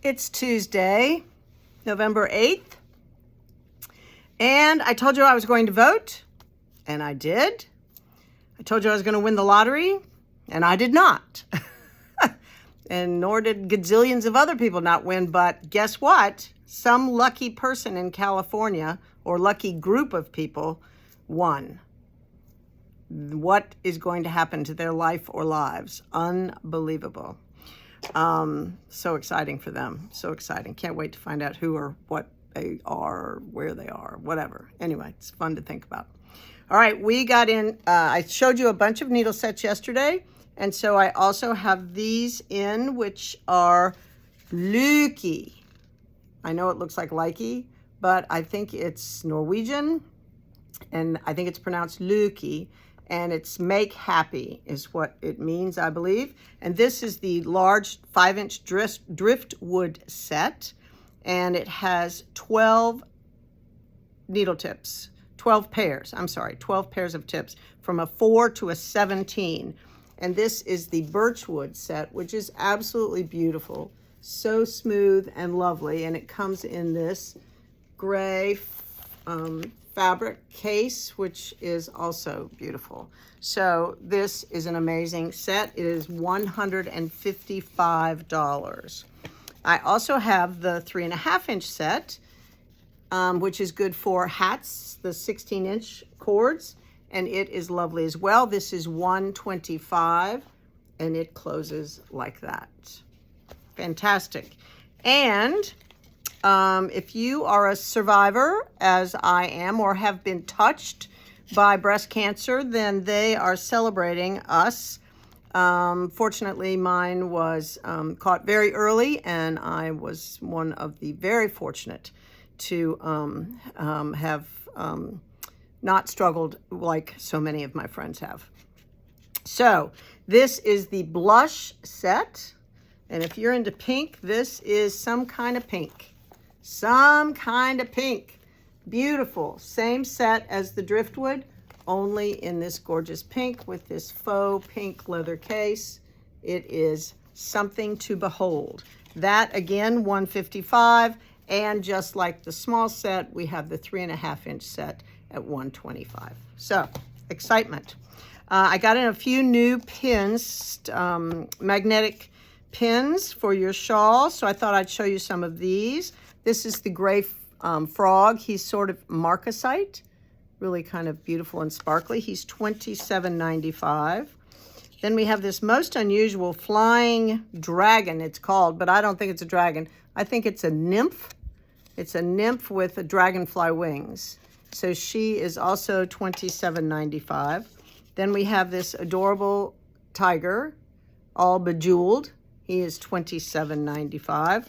It's Tuesday, November 8th, and I told you I was going to vote, and I did. I told you I was going to win the lottery, and I did not. And nor did gazillions of other people not win, but guess what? Some lucky person in California, or lucky group of people, won. What is going to happen to their life or lives? Unbelievable. So exciting for them. So exciting. Can't wait to find out who or what they are, where they are, whatever. Anyway, it's fun to think about. All right, we got in, I showed you a bunch of needle sets yesterday. And so I also have these in, which are Lukey. I know it looks like likey, but I think it's Norwegian. And I think it's pronounced Lukey. And it's make happy is what it means, I believe. And this is the large 5-inch driftwood set. And it has 12 needle tips, 12 pairs of tips from a 4 to a 17. And this is the birchwood set, which is absolutely beautiful. So smooth and lovely. And it comes in this gray fabric case, which is also beautiful. So this is an amazing set. It is $155. I also have the 3.5-inch set, which is good for hats, the 16-inch cords, and it is lovely as well. This is $125, and it closes like that. Fantastic. And if you are a survivor, as I am, or have been touched by breast cancer, then they are celebrating us. Fortunately, mine was caught very early, and I was one of the very fortunate to have not struggled like so many of my friends have. So this is the blush set, and if you're into pink, this is some kind of pink. Some kind of pink. Beautiful. Same set as the driftwood, only in this gorgeous pink with this faux pink leather case. It is something to behold. That, again, $155. And just like the small set, we have the 3.5-inch set at $125. So, excitement. I got in a few new pins, magnetic pins for your shawl. So I thought I'd show you some of these. This is the gray frog. He's sort of marcasite, really kind of beautiful and sparkly. He's $27.95. Then we have this most unusual flying dragon, it's called, but I don't think it's a dragon. I think it's a nymph. It's a nymph with a dragonfly wings. So she is also $27.95. Then we have this adorable tiger, all bejeweled. He is $27.95.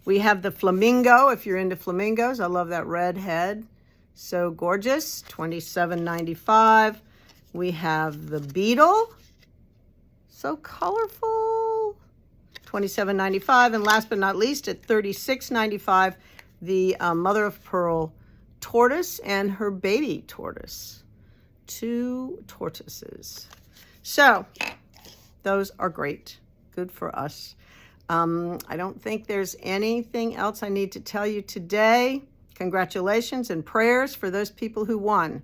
We have the flamingo, if you're into flamingos. I love that red head. So gorgeous, $27.95. We have the beetle, so colorful, $27.95. And last but not least, at $36.95, the mother of pearl tortoise and her baby tortoise. 2 tortoises. So those are great. Good for us. I don't think there's anything else I need to tell you today. Congratulations and prayers for those people who won.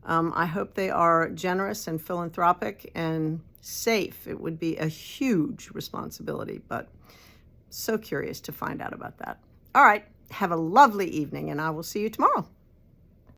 I hope they are generous and philanthropic and safe. It would be a huge responsibility, but so curious to find out about that. All right, have a lovely evening, and I will see you tomorrow.